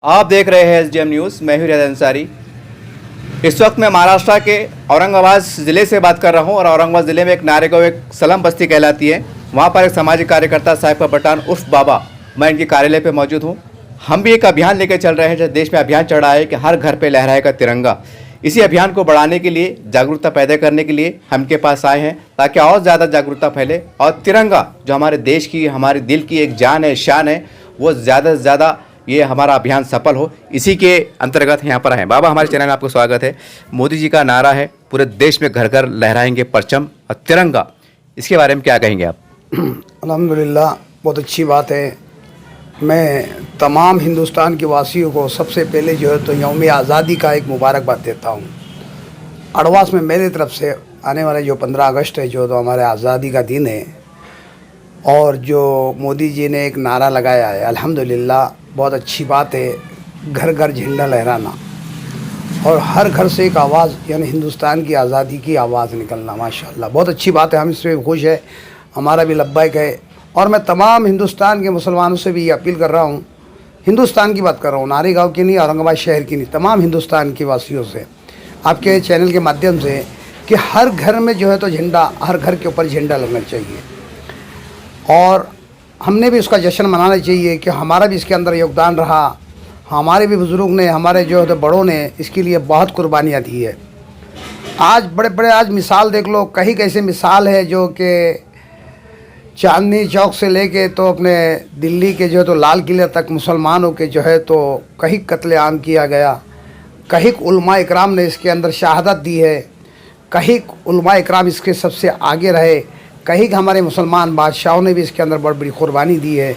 आप देख रहे हैं एसडीएम न्यूज़। मैं हूं रियाज अंसारी। इस वक्त मैं महाराष्ट्र के औरंगाबाद ज़िले से बात कर रहा हूं और औरंगाबाद ज़िले में एक नारेगांव एक सलम बस्ती कहलाती है। वहां पर एक सामाजिक कार्यकर्ता साहिब पठान उर्फ बाबा, मैं इनके कार्यालय पे मौजूद हूं। हम भी एक अभियान लेकर चल रहे हैं जो देश में अभियान चल रहा है कि हर घर पर लहराएगा तिरंगा। इसी अभियान को बढ़ाने के लिए, जागरूकता पैदा करने के लिए हम के पास आए हैं ताकि और ज़्यादा जागरूकता फैले और तिरंगा जो हमारे देश की, हमारे दिल की एक जान है, शान है, वो ज़्यादा से ज़्यादा ये हमारा अभियान सफल हो, इसी के अंतर्गत यहाँ पर हैं। बाबा, हमारे चैनल में आपको स्वागत है। मोदी जी का नारा है पूरे देश में घर घर लहराएंगे परचम और तिरंगा, इसके बारे में क्या कहेंगे आप? अल्हम्दुलिल्लाह, बहुत अच्छी बात है। मैं तमाम हिंदुस्तान के वासियों को सबसे पहले जो है तो यौम आज़ादी का एक मुबारकबाद देता हूँ। अडवास में मेरी तरफ से आने वाले जो 15 अगस्त है जो तो हमारे आज़ादी का दिन है, और जो मोदी जी ने एक नारा लगाया है, अल्हम्दुलिल्लाह बहुत अच्छी बात है। घर घर झंडा लहराना और हर घर से एक आवाज़, यानी हिंदुस्तान की आज़ादी की आवाज़ निकलना, माशाअल्लाह बहुत अच्छी बात है। हम इसमें खुश है, हमारा भी लब्बैक है। और मैं तमाम हिंदुस्तान के मुसलमानों से भी ये अपील कर रहा हूँ, हिंदुस्तान की बात कर रहा हूँ, नारेगांव की नहीं, औरंगाबाद शहर की नहीं, तमाम हिंदुस्तान के वासियों से आपके चैनल के माध्यम से कि हर घर में जो है तो झंडा, हर घर के ऊपर झंडा लगना चाहिए। और हमने भी उसका जश्न मनाना चाहिए कि हमारा भी इसके अंदर योगदान रहा। हमारे भी बुज़ुर्ग ने, हमारे जो है बड़ों ने इसके लिए बहुत कुर्बानियाँ दी है। आज बड़े बड़े आज मिसाल देख लो, कहीं कैसे मिसाल है जो कि चांदनी चौक से लेके तो अपने दिल्ली के जो है तो लाल किले तक मुसलमानों के जो है तो कहीं कत्लेआम किया गया। कहीं उलमा इकराम ने इसके अंदर शहादत दी है, कहीं उलमा इकराम इसके सबसे आगे रहे, कहीं हमारे मुसलमान बादशाहों ने भी इसके अंदर बड़ी बड़ी कुर्बानी दी है,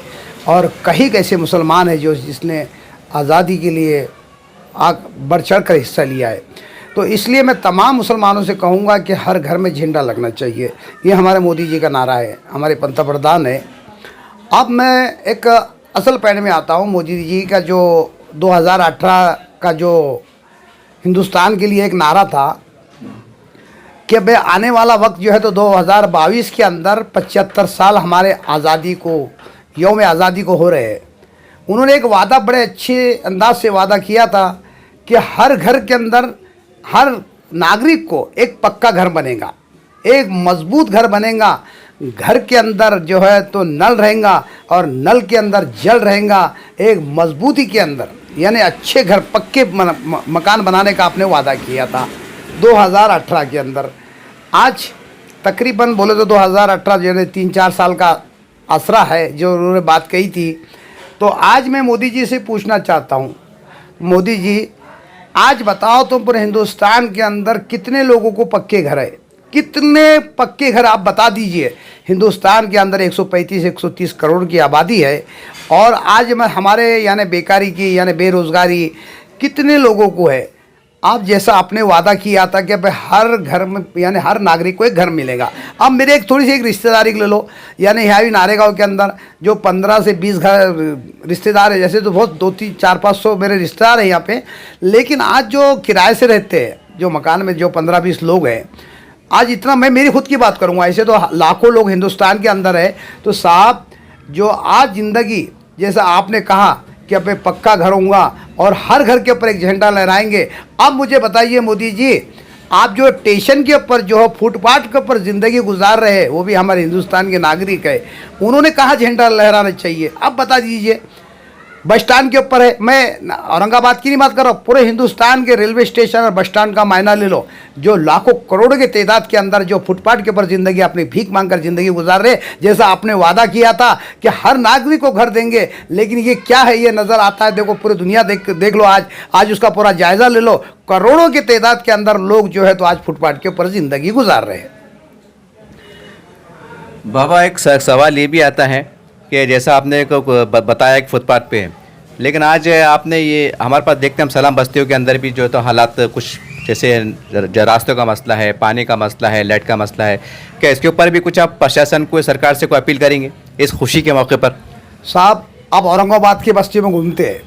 और कहीं कैसे मुसलमान है जो जिसने आज़ादी के लिए बढ़ चढ़ कर हिस्सा लिया है। तो इसलिए मैं तमाम मुसलमानों से कहूँगा कि हर घर में झंडा लगना चाहिए। ये हमारे मोदी जी का नारा है, हमारे पंतप्रधान है। अब मैं एक असल पॉइंट में आता हूँ। मोदी जी का जो 2018 का जो हिंदुस्तान के लिए एक नारा था कि भाई आने वाला वक्त जो है तो 2022 के अंदर 75 साल हमारे आज़ादी को, यौम आज़ादी को हो रहे हैं। उन्होंने एक वादा बड़े अच्छे अंदाज से वादा किया था कि हर घर के अंदर हर नागरिक को एक पक्का घर बनेगा, एक मजबूत घर बनेगा। घर के अंदर जो है तो नल रहेगा और नल के अंदर जल रहेगा, एक मजबूती के अंदर, यानी अच्छे घर, पक्के मकान बनाने का आपने वादा किया था 2018 के अंदर। आज तकरीबन बोले तो 2018 जो है 3-4 साल का असरा है जो उन्होंने बात कही थी। तो आज मैं मोदी जी से पूछना चाहता हूँ, मोदी जी आज बताओ तुम पूरे हिंदुस्तान के अंदर कितने लोगों को पक्के घर है? कितने पक्के घर आप बता दीजिए। हिंदुस्तान के अंदर 135-130 करोड़ की आबादी है, और आज मैं हमारे यानी बेकारी की, यानी बेरोज़गारी कितने लोगों को है। आप जैसा आपने वादा किया था कि भाई हर घर में, यानी हर नागरिक को एक घर मिलेगा। अब मेरे एक थोड़ी सी एक रिश्तेदारी ले लो, यानी यहाँ भी नारेगांव के अंदर जो 15 से 20 घर रिश्तेदार है, जैसे तो बहुत 200-400-500 मेरे रिश्तेदार हैं यहाँ पे। लेकिन आज जो किराए से रहते हैं, जो मकान में जो 15-20 लोग हैं, आज इतना, मैं मेरी खुद की बात करूँगा, ऐसे तो लाखों लोग हिंदुस्तान के अंदर है। तो साहब जो आज ज़िंदगी, जैसा आपने कहा कि अब मैं पक्का घर होऊंगा और हर घर के ऊपर एक झंडा लहराएंगे। अब मुझे बताइए मोदी जी, आप जो स्टेशन के ऊपर जो फुटपाथ के ऊपर ज़िंदगी गुजार रहे हैं, वो भी हमारे हिंदुस्तान के नागरिक है, उन्होंने कहाँ झंडा लहराना चाहिए? अब बता दीजिए। बस स्टैंड के ऊपर है, मैं औरंगाबाद की नहीं बात कर रहा हूँ, पूरे हिंदुस्तान के रेलवे स्टेशन और बस स्टैंड का मायना ले लो। जो लाखों करोड़ों के तादाद के अंदर जो फुटपाथ के ऊपर ज़िंदगी अपनी भीख मांगकर ज़िंदगी गुजार रहे, जैसा आपने वादा किया था कि हर नागरिक को घर देंगे। लेकिन ये क्या है, ये नज़र आता है। देखो पूरी दुनिया देख लो, आज उसका पूरा जायज़ा ले लो। करोड़ों के तादाद के अंदर लोग जो है तो आज फुटपाथ के ऊपर ज़िंदगी गुजार रहे हैं। बाबा, एक सवाल ये भी आता है कि जैसा आपने बताया कि फुटपाथ पे है, लेकिन आज आपने ये हमारे पास देखते हैं, हम सलाम बस्तियों के अंदर भी जो तो हालात कुछ जैसे रास्तों का मसला है, पानी का मसला है, लाइट का मसला है, क्या इसके ऊपर भी कुछ आप प्रशासन को, सरकार से कोई अपील करेंगे इस खुशी के मौके पर? साहब, आप औरंगाबाद की बस्तियों में घूमते हैं,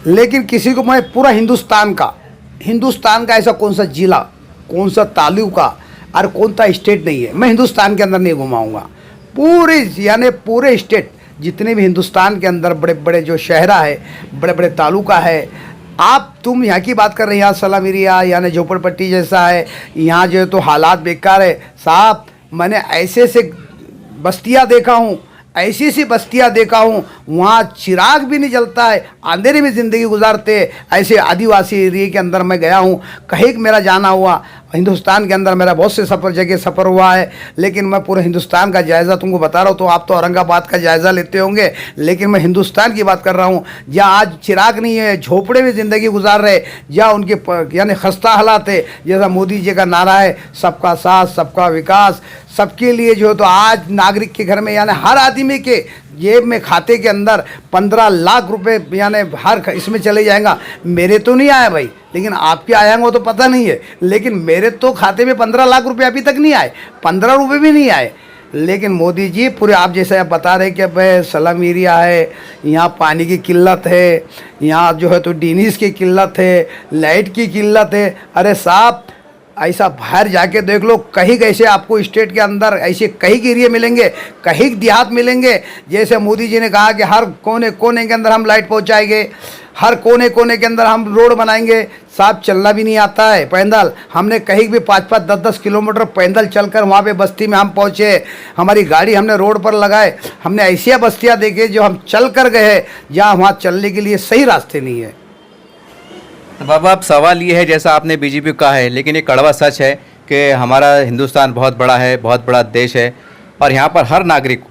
लेकिन किसी को, मैं पूरा हिंदुस्तान का ऐसा कौन सा जिला, कौन सा तालुका और कौन सा स्टेट नहीं है, मैं हिंदुस्तान के अंदर नहीं घुमाऊँगा। पूरे यानी पूरे स्टेट जितने भी हिंदुस्तान के अंदर बड़े बड़े जो शहरा है, बड़े बड़े तालुका है, तुम यहाँ की बात कर रहे हैं, यहाँ सलाम एरिया यानी झोपड़पट्टी जैसा है, यहाँ जो है तो हालात बेकार है साहब। मैंने ऐसे से बस्तियाँ देखा हूँ, ऐसी सी बस्तियाँ देखा हूँ, वहाँ चिराग भी नहीं जलता है, अंधेरे में ज़िंदगी गुजारते। ऐसे आदिवासी एरिया के अंदर मैं गया हूँ, कहीं मेरा जाना हुआ। हिंदुस्तान के अंदर मेरा बहुत से जगह सफ़र हुआ है, लेकिन मैं पूरे हिंदुस्तान का जायज़ा तुमको बता रहा हूँ। तो आप तो औरंगाबाद का जायज़ा लेते होंगे, लेकिन मैं हिंदुस्तान की बात कर रहा हूँ, जहाँ आज चिराग नहीं है, झोपड़े में ज़िंदगी गुजार रहे, जहाँ उनके यानी खस्ता हालात है। जैसा मोदी जी का नारा है, सबका साथ सबका विकास, सबके लिए जो है तो आज नागरिक के घर में यानी हर आदमी के जेब में खाते के अंदर 15 लाख रुपए यानी हर इसमें चले जाएगा। मेरे तो नहीं आया भाई, लेकिन आपके आया वो तो पता नहीं है, लेकिन मेरे तो खाते में 15 लाख रुपए अभी तक नहीं आए, 15 रुपये भी नहीं आए। लेकिन मोदी जी पूरे आप जैसे आप बता रहे कि भाई सलम एरिया है, यहाँ पानी की किल्लत है, यहाँ जो है तो डीनीस की किल्लत है, लाइट की किल्लत है। अरे साहब ऐसा बाहर जाके देख लो, कहीं कैसे आपको स्टेट के अंदर ऐसे कहीं के एरिया मिलेंगे, कहीं देहात मिलेंगे। जैसे मोदी जी ने कहा कि हर कोने कोने के अंदर हम लाइट पहुंचाएंगे, हर कोने कोने के अंदर हम रोड बनाएंगे। साहब चलना भी नहीं आता है पैदल, हमने कहीं भी 5-5, 10-10 किलोमीटर पैदल चलकर वहाँ पे बस्ती में हम पहुँचे। हमारी गाड़ी हमने रोड पर लगाए, हमने ऐसी बस्तियाँ देखे जो हम चल कर गए, जहाँ वहाँ चलने के लिए सही रास्ते नहीं है। तो बाबा अब सवाल ये है, जैसा आपने बीजेपी को कहा है, लेकिन ये कड़वा सच है कि हमारा हिंदुस्तान बहुत बड़ा है, बहुत बड़ा देश है, और यहाँ पर हर नागरिक को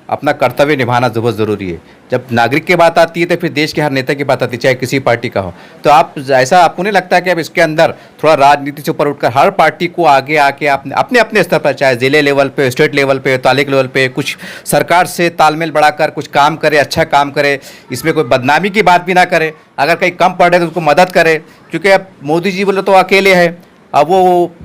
अपना कर्तव्य निभाना बहुत ज़रूरी है। जब नागरिक की बात आती है तो फिर देश के हर नेता की बात आती है, चाहे किसी पार्टी का हो। तो आप ऐसा आपको नहीं लगता है कि अब इसके अंदर थोड़ा राजनीति से ऊपर उठकर हर पार्टी को आगे आके अपने अपने स्तर पर, चाहे ज़िले लेवल पे, स्टेट लेवल पे, तालुक लेवल पे, कुछ सरकार से तालमेल बढ़ाकर कुछ काम करे, अच्छा काम करे, इसमें कोई बदनामी की बात भी ना करे, अगर कहीं कम पड़ रहे तो उसको मदद करे। क्योंकि अब मोदी जी बोले तो अकेले है, अब वो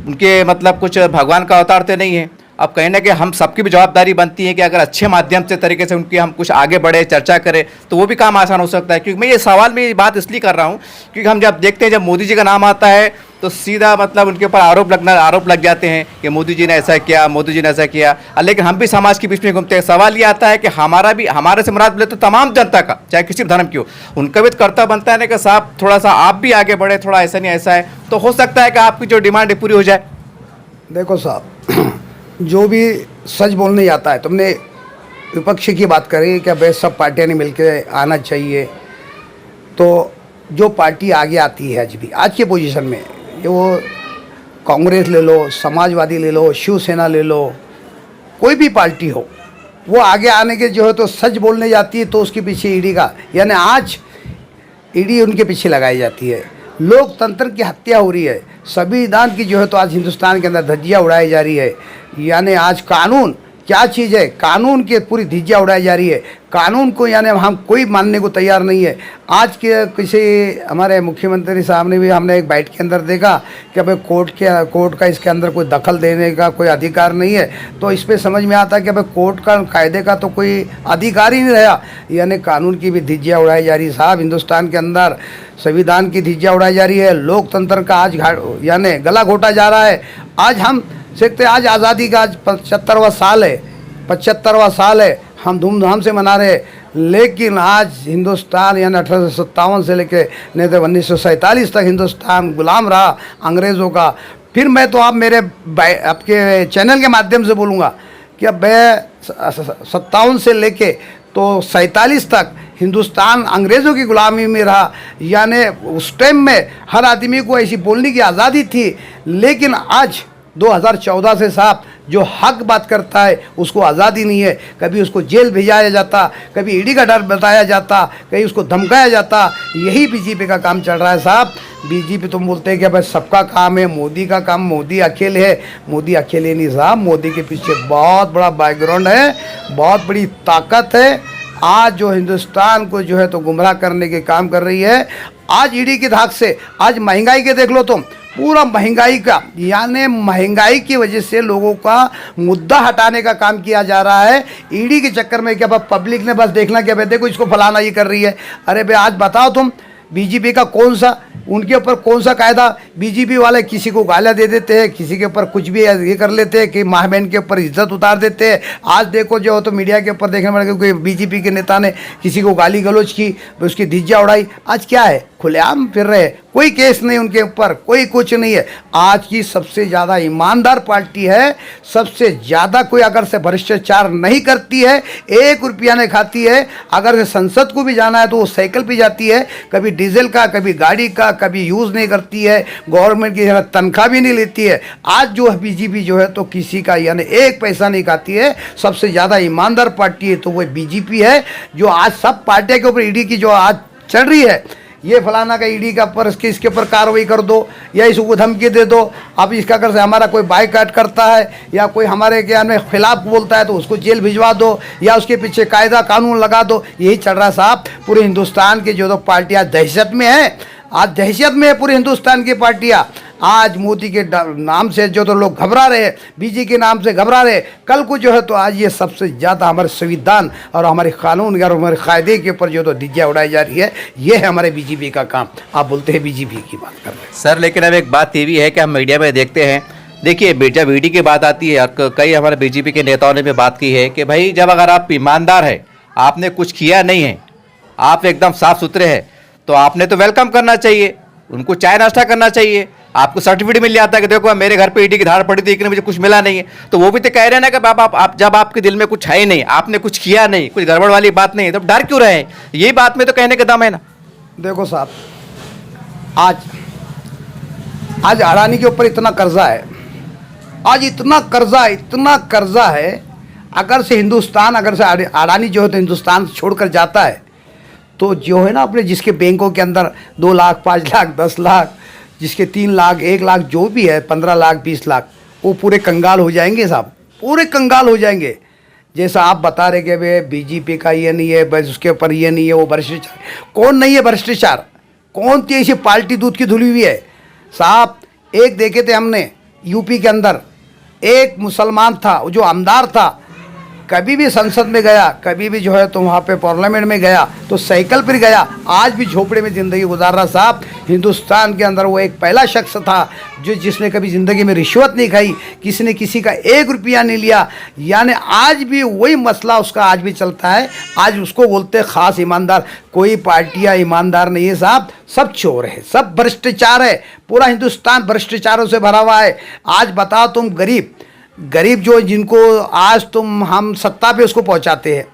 उनके मतलब कुछ भगवान का अवतार तो नहीं है। अब कहीं ना कहीं हम सबकी भी जवाबदारी बनती है कि अगर अच्छे माध्यम से तरीके से उनकी हम कुछ आगे बढ़े, चर्चा करें, तो वो भी काम आसान हो सकता है। क्योंकि मैं ये सवाल में ये बात इसलिए कर रहा हूँ क्योंकि हम जब देखते हैं, जब मोदी जी का नाम आता है तो सीधा मतलब उनके ऊपर आरोप लग जाते हैं कि मोदी जी ने ऐसा किया, मोदी जी ने ऐसा किया। लेकिन हम भी समाज के बीच में घूमते हैं। सवाल ये आता है कि हमारे से मुराद बोले तो तमाम जनता का, चाहे किसी भी धर्म की हो, उनका भी कर्तव्य बनता है ना कि साहब थोड़ा सा आप भी आगे बढ़े, थोड़ा ऐसा नहीं ऐसा है, तो हो सकता है कि आपकी जो डिमांड है पूरी हो जाए। देखो साहब, जो भी सच बोलने जाता है, तुमने विपक्ष की बात करी कि भाई सब पार्टियां ने मिलकर आना चाहिए, तो जो पार्टी आगे आती है आज की पोजीशन में, ये वो कांग्रेस ले लो, समाजवादी ले लो, शिवसेना ले लो, कोई भी पार्टी हो, वो आगे आने के जो है तो सच बोलने जाती है तो उसके पीछे ईडी का यानी आज ईडी उनके पीछे लगाई जाती है। लोकतंत्र की हत्या हो रही है, संविधान की जो है तो आज हिंदुस्तान के अंदर धज्जियाँ उड़ाई जा रही है। यानी आज कानून क्या चीज़ है, कानून के पूरी धज्जियाँ उड़ाई जा रही है। कानून को यानी हम कोई मानने को तैयार नहीं है। आज के किसी हमारे मुख्यमंत्री साहब ने भी, हमने एक बाइट के अंदर देखा कि भाई कोर्ट का इसके अंदर कोई दखल देने का कोई अधिकार नहीं है। तो इस पर समझ में आता है कि भाई कोर्ट का कायदे का तो कोई अधिकार ही नहीं रहा, यानी कानून की भी धज्जियाँ उड़ाई जा रही है। साहब हिंदुस्तान के अंदर संविधान की धज्जियाँ उड़ाई जा रही है, लोकतंत्र का आज यानी गला घोटा जा रहा है। आज हम देखते आज आज़ादी का आज 75वां साल है, 75वां साल है, हम धूमधाम से मना रहे। लेकिन आज हिंदुस्तान यानी 1857 से लेके नहीं तो 1947 तक हिंदुस्तान गुलाम रहा अंग्रेज़ों का। फिर मैं तो आप मेरे आपके चैनल के माध्यम से बोलूँगा कि अब 57 से लेके तो 47 तक हिंदुस्तान अंग्रेज़ों की गुलामी में रहा। यानी उस टाइम में हर आदमी को ऐसी बोलने की आज़ादी थी, लेकिन आज 2014 से साहब जो हक बात करता है उसको आज़ादी नहीं है। कभी उसको जेल भेजाया जाता, कभी ईडी का डर बताया जाता, कहीं उसको धमकाया जाता। यही बीजेपी का काम चल रहा है साहब। बीजेपी तुम बोलते हैं कि भाई सबका काम है, मोदी का काम, मोदी अकेले है। मोदी अकेले नहीं साहब, मोदी के पीछे बहुत बड़ा बैकग्राउंड है, बहुत बड़ी ताकत है। आज जो हिंदुस्तान को जो है तो गुमराह करने के काम कर रही है। आज ईडी की धाक से, आज महंगाई के देख लो तुम, पूरा महंगाई का यानी महंगाई की वजह से लोगों का मुद्दा हटाने का काम किया जा रहा है ईडी के चक्कर में। क्या पब्लिक ने बस देखना क्या, देखो इसको फलाना ये कर रही है। अरे भाई आज बताओ तुम बीजेपी का कौन सा, उनके ऊपर कौन सा कायदा। बीजेपी वाले किसी को गालियाँ दे देते हैं, किसी के ऊपर कुछ भी ये कर लेते हैं कि माँ बहन के ऊपर इज्जत उतार देते हैं। आज देखो जो तो मीडिया के ऊपर देखने पड़ेगा कोई बीजेपी के नेता ने किसी को गाली गलौज की, उसकी धिज्जा उड़ाई। आज क्या है, खुलेआम फिर रहे, कोई केस नहीं उनके ऊपर, कोई कुछ नहीं है। आज की सबसे ज़्यादा ईमानदार पार्टी है, सबसे ज़्यादा कोई अगर से भ्रष्टाचार नहीं करती है, 1 रुपया नहीं खाती है। अगर से संसद को भी जाना है तो वो साइकिल पे जाती है, कभी डीजल का, कभी गाड़ी का, कभी यूज़ नहीं करती है, गवर्नमेंट की तनख्वाह भी नहीं लेती है। आज जो है बीजेपी जो है तो किसी का यानी 1 पैसा नहीं खाती है, सबसे ज़्यादा ईमानदार पार्टी है तो वो बीजेपी है। जो आज सब पार्टियों के ऊपर ईडी की जो आज चल रही है, ये फलाना का ईडी का पर इसके ऊपर कार्रवाई कर दो या इसको धमकी दे दो। अब इसका अगर से हमारा कोई बाइकाट करता है या कोई हमारे ज्ञान में खिलाफ बोलता है तो उसको जेल भिजवा दो या उसके पीछे कायदा कानून लगा दो। यही चल रहा है साहब। पूरे हिंदुस्तान की जो तो पार्टियाँ दहशत में है, आज दहशत में है पूरे हिंदुस्तान की पार्टियाँ। आज मोदी के नाम से जो तो लोग घबरा रहे, बीजेपी के नाम से घबरा रहे, कल को जो है तो आज ये सबसे ज़्यादा हमारे संविधान और हमारे कानून और हमारे कायदे के ऊपर जो तो धिज्जा उड़ाई जा रही है, ये है हमारे बीजेपी का काम। आप बोलते हैं बीजेपी की बात कर रहे हैं सर, लेकिन अब एक बात ये भी है कि हम मीडिया में देखते हैं, देखिए जब ईडी की बात आती है और कई हमारे बीजेपी के नेताओं ने भी बात की है कि भाई जब अगर आप ईमानदार है, आपने कुछ किया नहीं है, आप एकदम साफ सुथरे हैं, तो आपने तो वेलकम करना चाहिए, उनको चाय नाश्ता करना चाहिए। आपको सर्टिफिकेट मिल जाता है कि देखो मेरे घर पे ईडी की धार पड़ी थी लेकिन मुझे कुछ मिला नहीं है। तो वो भी तो कह रहे हैं ना कि आप जब आपके दिल में कुछ है ही नहीं, आपने कुछ किया नहीं, कुछ गड़बड़ वाली बात नहीं है, तो डर क्यों रहे? यही बात में तो कहने का दम है ना। देखो साहब, आज अडानी के ऊपर इतना कर्जा है, आज इतना कर्जा है। अगर से हिंदुस्तान, अगर से अडानी जो है तो हिंदुस्तान छोड़कर जाता है तो जो है ना अपने जिसके बैंकों के अंदर 2 लाख 5 लाख 10 लाख, जिसके 3 लाख 1 लाख जो भी है 15 लाख 20 लाख, वो पूरे कंगाल हो जाएंगे साहब, पूरे कंगाल हो जाएंगे। जैसा आप बता रहे कि भाई बीजेपी का ये नहीं है, बस उसके ऊपर ये नहीं है, वो भ्रष्टाचार। कौन नहीं है भ्रष्टाचार? कौन सी ऐसी पार्टी दूध की धुली हुई है साहब? एक देखे थे हमने यूपी के अंदर, एक मुसलमान था जो आमदार था, कभी भी संसद में गया, कभी भी जो है तो वहाँ पे पार्लियामेंट में गया तो साइकिल पर गया, आज भी झोपड़े में ज़िंदगी गुजार रहा साहब। हिंदुस्तान के अंदर वो एक पहला शख्स था जिसने कभी ज़िंदगी में रिश्वत नहीं खाई, किसी ने किसी का 1 रुपया नहीं लिया। यानी आज भी वही मसला उसका आज भी चलता है। आज उसको बोलते हैं ख़ास ईमानदार। कोई पार्टियाँ ईमानदार नहीं है साहब, सब चोर है, सब भ्रष्टाचार है। पूरा हिंदुस्तान भ्रष्टाचारों से भरा हुआ है। आज बताओ तुम गरीब जो जिनको आज हम सत्ता पे उसको पहुंचाते हैं,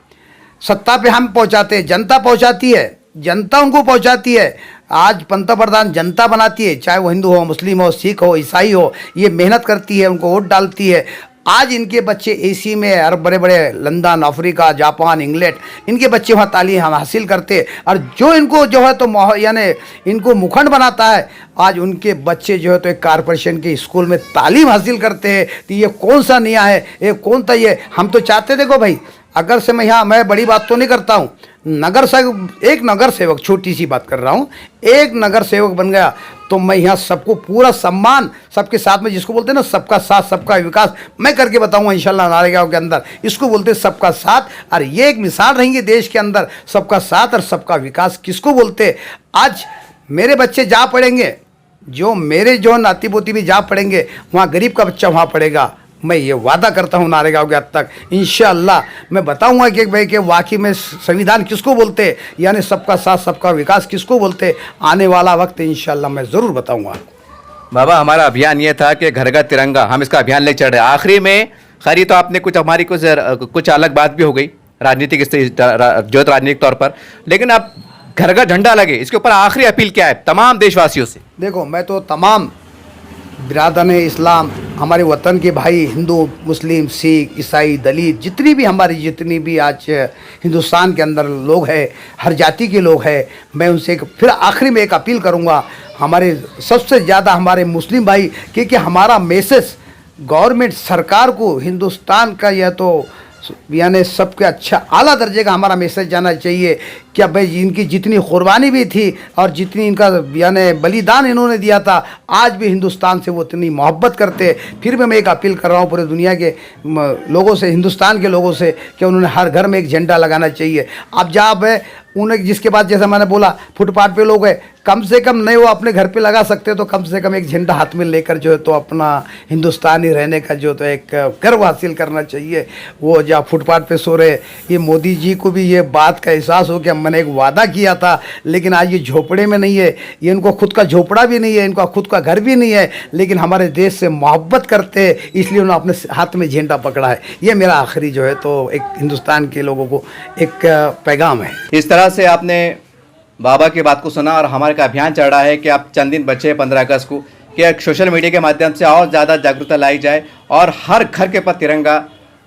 सत्ता पे हम पहुंचाते हैं, जनता पहुंचाती है, जनता उनको पहुंचाती है। आज पंतप्रधान जनता बनाती है, चाहे वो हिंदू हो, मुस्लिम हो, सिख हो, ईसाई हो, ये मेहनत करती है, उनको वोट डालती है। आज इनके बच्चे एसी में, और बड़े बड़े लंदन, अफ्रीका, जापान, इंग्लैंड, इनके बच्चे वहाँ तालीम हम हासिल करते हैं। और जो इनको जो है तो यानी इनको मुखंड बनाता है, आज उनके बच्चे जो है तो एक कारपोरेशन के स्कूल में तालीम हासिल करते हैं। तो ये कौन सा नया है, ये कौन था ये? हम तो चाहते, देखो भाई, अगर से मैं बड़ी बात तो नहीं करता हूँ, एक नगर सेवक, छोटी सी बात कर रहा हूँ, एक नगर सेवक बन गया तो मैं यहाँ सबको पूरा सम्मान, सबके साथ में, जिसको बोलते हैं ना सबका साथ सबका विकास, मैं करके बताऊंगा इंशाल्लाह नारेगांव के अंदर। इसको बोलते हैं सबका साथ, और ये एक मिसाल रहेंगे देश के अंदर, सबका साथ और सबका विकास किसको बोलते। आज मेरे बच्चे जा पढ़ेंगे, जो मेरे जो नाती पोती भी जा पढ़ेंगे, वहाँ गरीब का बच्चा वहाँ पढ़ेगा। मैं ये वादा करता हूँ नारेगांव के हद तक इंशाअल्लाह मैं बताऊंगा कि भाई कि वाकई में संविधान किसको बोलते, यानी सबका साथ सबका विकास किसको बोलते। आने वाला वक्त इंशाअल्लाह मैं ज़रूर बताऊंगा। बाबा, हमारा अभियान ये था कि घर का तिरंगा, हम इसका अभियान ले चल रहे हैं। आखिरी में खरी तो आपने कुछ अलग बात भी हो गई राजनीतिक तौर पर, लेकिन अब घर का झंडा लगे, इसके ऊपर आखिरी अपील क्या है तमाम देशवासियों से? देखो, मैं तो तमाम बिरादर इस्लाम, हमारे वतन के भाई, हिंदू, मुस्लिम, सिख, ईसाई, दलित, जितनी भी आज हिंदुस्तान के अंदर लोग हैं, हर जाति के लोग हैं, मैं उनसे फिर आखिरी में एक अपील करूंगा, हमारे सबसे ज़्यादा हमारे मुस्लिम भाई, क्योंकि हमारा मैसेज गवर्नमेंट सरकार को हिंदुस्तान का, यह तो यानी सबके अच्छा आला दर्जे का हमारा मैसेज जाना चाहिए क्या भाई इनकी जितनी कुर्बानी भी थी और जितनी इनका यानी बलिदान इन्होंने दिया था, आज भी हिंदुस्तान से वो इतनी मोहब्बत करते। फिर भी मैं एक अपील कर रहा हूँ पूरे दुनिया के लोगों से, हिंदुस्तान के लोगों से, कि उन्होंने हर घर में एक झंडा लगाना चाहिए। अब जब है उन्हें, जिसके बाद जैसा मैंने बोला फुटपाथ पे लोग है, कम से कम नहीं वो अपने घर पे लगा सकते तो कम से कम एक झंडा हाथ में लेकर जो है तो अपना हिंदुस्तानी रहने का जो तो एक गर्व हासिल करना चाहिए। वो जहाँ फुटपाथ पे सो रहे, ये मोदी जी को भी ये बात का एहसास हो कि मैंने एक वादा किया था, लेकिन आज ये झोपड़े में नहीं है, ये इनको खुद का झोपड़ा भी नहीं है, इनका खुद का घर भी नहीं है, लेकिन हमारे देश से मोहब्बत करते हैं, इसलिए उन्होंने अपने हाथ में झंडा पकड़ा है। ये मेरा आखिरी जो है तो एक हिंदुस्तान के लोगों को एक पैगाम है। इस तरह से आपने बाबा की बात को सुना और हमारे का अभियान चल रहा है कि आप चंद दिन बचे 15 अगस्त को, कि एक सोशल मीडिया के माध्यम से और ज़्यादा जागरूकता लाई जाए और हर घर के पर तिरंगा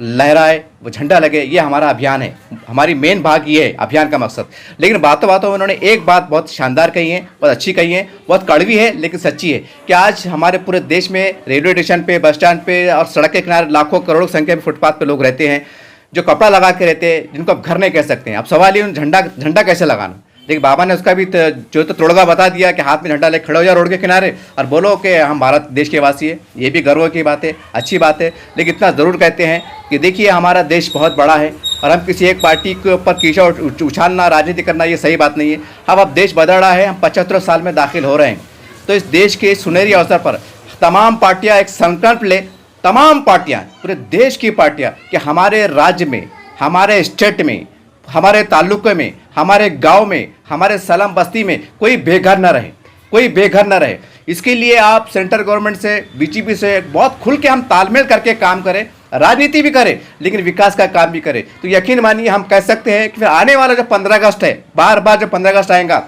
लहराए, वो झंडा लगे। ये हमारा अभियान है, हमारी मेन भाग ये है अभियान का मकसद। लेकिन बातों बातों में उन्होंने एक बात बहुत शानदार कही है, बहुत अच्छी कही है, बहुत कड़वी है लेकिन सच्ची है, कि आज हमारे पूरे देश में रेलवे स्टेशन पे, बस स्टैंड पे और सड़क के किनारे लाखों करोड़ों संख्या में फुटपाथ पे लोग रहते हैं, जो कपड़ा लगा के रहते हैं, जिनको आप घर नहीं कह सकते हैं। अब सवाल ये झंडा कैसे लगाना। देखिए बाबा ने उसका भी जो तो तोड़गा बता दिया कि हाथ में झंडा ले खड़े हो जाओ रोड के किनारे और बोलो कि हम भारत देश के वासी है। ये भी गर्व की बात है, अच्छी बात है, लेकिन इतना ज़रूर कहते हैं कि देखिए हमारा देश बहुत बड़ा है और हम किसी एक पार्टी के ऊपर कीचड़ उछालना, राजनीति करना, ये सही बात नहीं है। अब देश बदल रहा है, हम 75 साल में दाखिल हो रहे हैं, तो इस देश के सुनहरी अवसर पर तमाम पार्टियाँ एक संकल्प ले, तमाम पार्टियाँ, पूरे देश की पार्टियाँ, कि हमारे राज्य में, हमारे स्टेट में, हमारे ताल्लुके में, हमारे गांव में, हमारे सलाम बस्ती में कोई बेघर न रहे, कोई बेघर न रहे। इसके लिए आप सेंट्रल गवर्नमेंट से, बीजेपी से बहुत खुल के हम तालमेल करके काम करें, राजनीति भी करें लेकिन विकास का काम भी करें। तो यकीन मानिए हम कह सकते हैं कि फिर आने वाला जो 15 अगस्त है, बार बार जो 15 अगस्त आएगा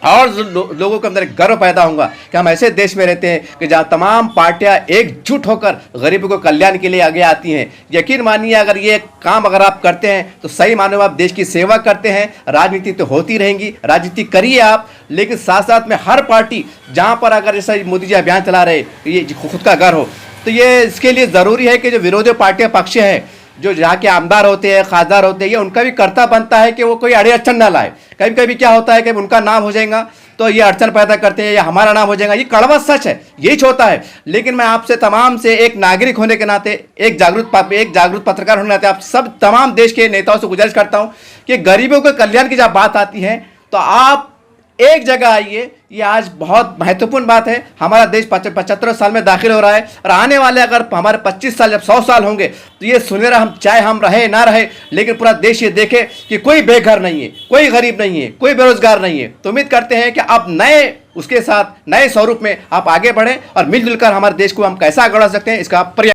और लोगों के अंदर एक गर्व पैदा होगा कि हम ऐसे देश में रहते हैं कि जहाँ तमाम पार्टियाँ एकजुट होकर गरीबों को कल्याण के लिए आगे आती हैं। यकीन मानिए अगर ये काम अगर आप करते हैं तो सही मानो आप देश की सेवा करते हैं। राजनीति तो होती रहेंगी, राजनीति करिए आप, लेकिन साथ साथ में हर पार्टी जहाँ पर अगर जैसा मोदी जी अभियान चला रहे, ये खुद का घर हो, तो ये इसके लिए ज़रूरी है कि जो विरोधी पार्टियाँ पक्ष हैं, जो जहाँ के आमदार होते हैं, खासदार होते हैं, ये उनका भी कर्तव्य बनता है कि वो कोई अड़े अड़चन ना लाए। कभी कभी क्या होता है कि उनका नाम हो जाएगा तो ये अड़चन पैदा करते हैं, या हमारा नाम हो जाएगा, ये कड़वा सच है, यही होता है। लेकिन मैं आपसे तमाम से एक नागरिक होने के नाते, एक जागरूक पत्रकार होने के नाते आप सब तमाम देश के नेताओं से गुजारिश करता हूँ कि गरीबों के कल्याण की जब बात आती है तो आप एक जगह आइए। ये आज बहुत महत्वपूर्ण बात है। हमारा देश 75 साल में दाखिल हो रहा है और आने वाले अगर हमारे 25 साल जब 100 साल होंगे तो ये सुनहरा, हम चाहे हम रहे ना रहे, लेकिन पूरा देश ये देखे कि कोई बेघर नहीं है, कोई गरीब नहीं है, कोई बेरोजगार नहीं है। तो उम्मीद करते हैं कि अब नए उसके साथ नए स्वरूप में आप आगे बढ़ें और मिलजुल कर हमारे देश को हम कैसा आगे बढ़ा सकते हैं इसका प्रयास